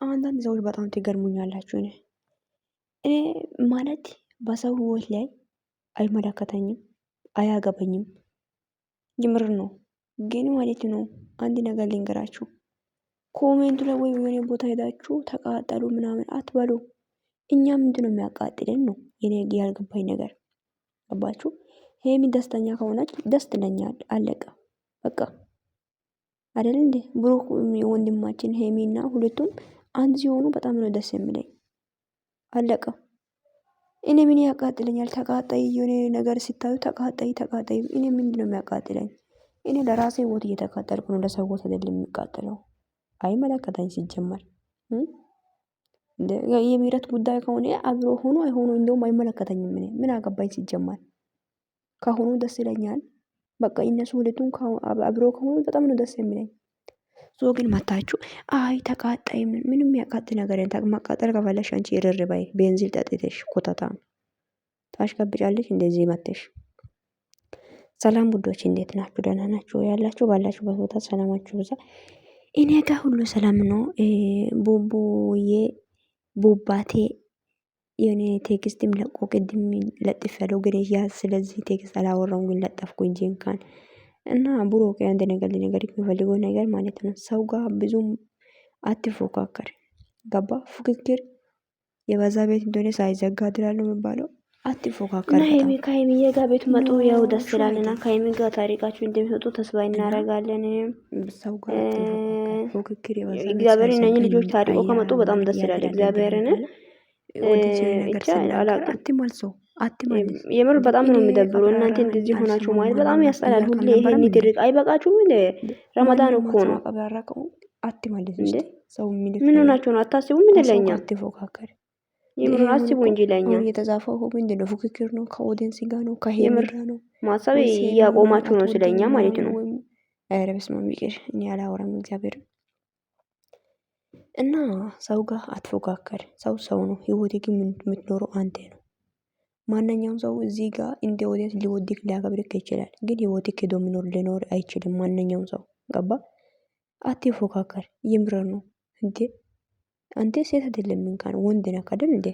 አንዳንድ ሰዎች በጣም ትገርሙኛላችሁ። እኔ ማለት በሰው ህይወት ላይ አይመለከተኝም፣ አያገባኝም። ጅምር ነው ግን ማለት ነው። አንድ ነገር ልንገራችሁ፣ ኮሜንቱ ላይ ወይ የሆነ ቦታ ሄዳችሁ ተቃጠሉ ምናምን አትበሉ። እኛ ምንድነው የሚያቃጥለን ነው የኔ ያልገባኝ ነገር። ገባችሁ? ሄሚ ደስተኛ ከሆነች ደስ ትለኛል። አለቀ በቃ አይደል እንዴ? ብሩክ ወንድማችን ሄሚና ሁለቱም አንድ ሲሆኑ በጣም ነው ደስ የሚለኝ። አለቀ። እኔ ምን ያቃጥለኛል? ተቃጣይ የሆነ ነገር ሲታዩ ተቃጣይ። እኔ ምንድነው የሚያቃጥለኝ? እኔ ለራሴ ህይወት እየተቃጠልኩ ነው፣ ለሰው ህይወት አይደለም የሚቃጠለው። አይመለከተኝ ሲጀመር። የምህረት ጉዳይ ከሆነ አብሮ ሆኖ አይሆኑ እንደውም አይመለከተኝም። ምን አገባኝ ሲጀመር። ከሆኑ ደስ ይለኛል። በቃ እነሱ ሁለቱም አብሮ ከሆኑ በጣም ነው ደስ የሚለኝ። ሶ ግን መታችሁ አይ ተቃጣይ ምንም ያቃጥል ነገር የለም። ማቃጠል ከፈለሽ አንቺ እርር በይ፣ ቤንዚል ጠጥተሽ ኮተታም ታሽከብጫለሽ እንደዚህ መተሽ። ሰላም ቡዶች እንዴት ናችሁ? ደህና ናችሁ ያላችሁ? ባላችሁበት ቦታ ሰላማችሁ ብዛ። እኔ ጋር ሁሉ ሰላም ነው። ቡቡዬ ቡባቴ የኔ ቴክስትም ለቆ ቅድም ለጥፍ ያለው ግን ያ ስለዚህ ቴክስት አላወራውም፣ ግን ለጠፍኩ እንጂ እንኳን እና ብሩክ አንድ ነገር ሊነገር የሚፈልገው ነገር ማለት ነው፣ ሰው ጋር ብዙም አትፎካከር። ገባ? ፉክክር የበዛ ቤት እንደሆነ ሳይዘጋ ድራለው የሚባለው። አትፎካከር። እና ሄሚ ከሄሚዬ ጋር ቤት መጡ ያው ደስ ይላልና ከሄሚ ጋር ታሪካችሁ እንደሚወጡ ተስፋ እናደርጋለን። ሰው ጋር ፉክክር የበዛ እግዚአብሔር እነኚህ ልጆች ታሪኮ ከመጡ በጣም ደስ ይላል። እግዚአብሔርን የምር በጣም ነው የሚደብሩ። እናንተ እንደዚህ ሆናችሁ ማለት በጣም ያስጠላል። ሁሌ ይሄን ድርቅ አይበቃችሁም እንዴ? ረመዳን እኮ ነው። ምን ሆናችሁ ነው? አታስቡም እንዴ? ለኛ አትፎካከር። የምር አስቡ እንጂ ለኛ የተዛፈው ምንድነው? ፉክክር ነው። ከኦዲየንስ ጋር ነው። ከሄምር ነው። ማሰብ እያቆማችሁ ነው ስለኛ ማለት ነው። ኧረ በስመ አብ ይቅር። እኔ አላወራም እግዚአብሔር እና ሰው ጋር አትፎካከር። ሰው ነው። ህይወት ግን የምትኖረው አንተ ነው። ማንኛውም ሰው እዚህ ጋር እንደ ኦዲየንስ ሊወድክ ሊያከብርክ ይችላል፣ ግን ህይወትክ ሄዶ ሊኖር አይችልም። ማንኛውም ሰው ገባ? አትፎካከር። ይምር ነው እንዴ? አንተ ሴት አይደለም እንኳን ወንድ ነህ አይደል እንዴ?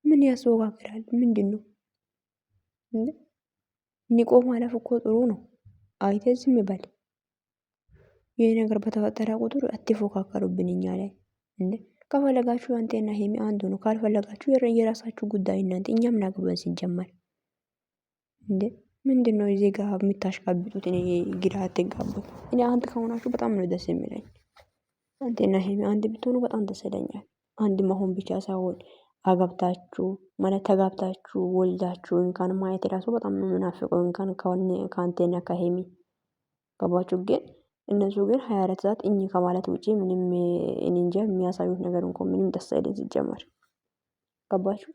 ምን ያስወጋግራል? ምንድነው እንዴ? ንቆ ማለፍ እኮ ጥሩ ነው። አይተ ዝም በል። ይሄ ነገር በተፈጠረ ቁጥር አትፎካከሩብን እኛ ላይ እንዴ። ከፈለጋችሁ አንተና ሄሚ አንዱ ነው፣ ካልፈለጋችሁ የራሳችሁ ጉዳይ እናንተ። እኛ ምን አገባን ሲጀመር እንዴ? ምንድነው እዚህ ጋር የምታሽቃብጡት? እኔ ግራ አትጋቡት። እኔ አንድ ከሆናችሁ በጣም ነው ደስ የሚለኝ። አንተና ሄሚ አንድ ብትሆኑ በጣም ደስ ይለኛል። አንድ መሆን ብቻ ሳይሆን አገብታችሁ ማለት ተጋብታችሁ ወልዳችሁ እንኳን ማየት ራሱ በጣም ነው የምናፍቀው። እንኳን ከአንተና ከሄሚ ገባችሁ? ግን እነሱ ግን 24 ሰዓት እኚ ከማለት ውጪ ምንም እኔ እንጃ የሚያሳዩት ነገር እንኳን ምንም ደስ አይልም ሲጀመር። ገባችሁ?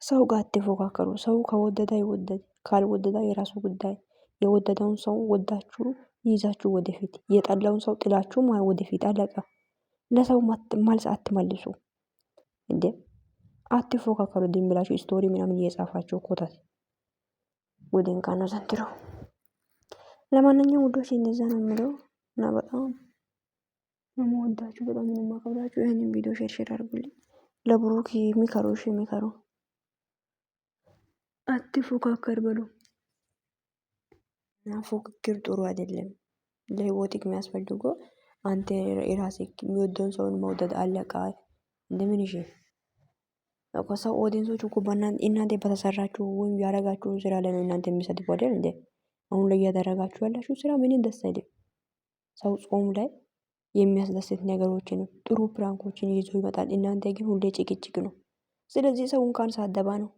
ሰው ጋር አትፎካከሩ። ሰው ከወደዳ ይወደድ፣ ካልወደዳ የራሱ ጉዳይ። የወደደውን ሰው ወዳችሁ ይዛችሁ ወደፊት፣ የጠላውን ሰው ጥላችሁ ወደፊት። አለቀ። ለሰው መልስ አትመልሱ እንዴ። አትፎካከሩ። ድም ብላችሁ ስቶሪ ምናምን እየጻፋችሁ ኮታት ወደን ካና ዘንድሮ። ለማንኛውም ውዶች እንደዛ ነው የምለው እና በጣም ነው የምወዳችሁ፣ በጣም ነው የማከብራችሁ። ይሄንን ቪዲዮ ሼር አድርጉልኝ። ለብሩክ የሚከሩ አትፎካከር በሉ እና ፉክክር ጥሩ አይደለም። ለህይወትክ የሚያስፈልገው አንተ የራስህ የሚወደውን ሰውን መውደድ። አለቃ እንደምን ይሽ ሰው ኦዲየንሶች እኮ እናንተ በተሰራችሁ ወይም ያረጋችሁ ስራ ላይ ነው እናንተ የሚሰድቡ አይደል እንዴ? አሁን ላይ ያደረጋችሁ ያላችሁ ስራ ምን ደስ አይልም። ሰው ጾም ላይ የሚያስደስት ነገሮችን ጥሩ ፕራንኮችን ይዞ ይመጣል። እናንተ ግን ሁሌ ጭቅጭቅ ነው። ስለዚህ ሰው እንኳን ሳደባ ነው።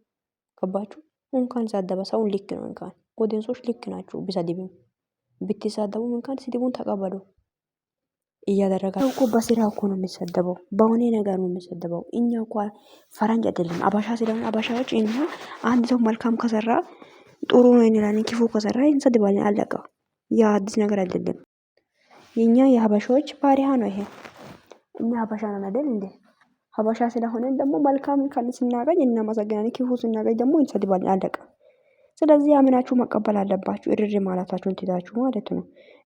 ገባችሁ? እንኳን ሳደባ ሰውን ልክ ነው። እንኳን ኦዲየንሶች ልክ ናችሁ። ቢሰድብም ብትሳደቡም እንኳን ስድቡን ተቀበሉ። እያደረጋችሁ እኮ በስራ እኮ ነው የሚሰደበው፣ በሆነ ነገር ነው የሚሰደበው። እኛ እኮ ፈረንጅ አይደለም አባሻ ስለሆነ አባሻዎች እኛ አንድ ሰው መልካም ከሰራ ጥሩ ነው እንላለን፣ ክፉ ከሰራ እንሰድባለን። አለቀ። ያ አዲስ ነገር አይደለም። የኛ የሀበሻዎች ባህሪያ ነው ይሄ። እኛ ሀበሻ ነን አይደል እንዴ? ሀበሻ ስለሆነን ደግሞ መልካም ካለ ስናገኝ እናመሰግናለን፣ ክፉ ስናገኝ ደግሞ እንሰድባለን። አለቀ። ስለዚህ አምናችሁ መቀበል አለባችሁ። እርር ማለታችሁን ትታችሁ ማለት ነው።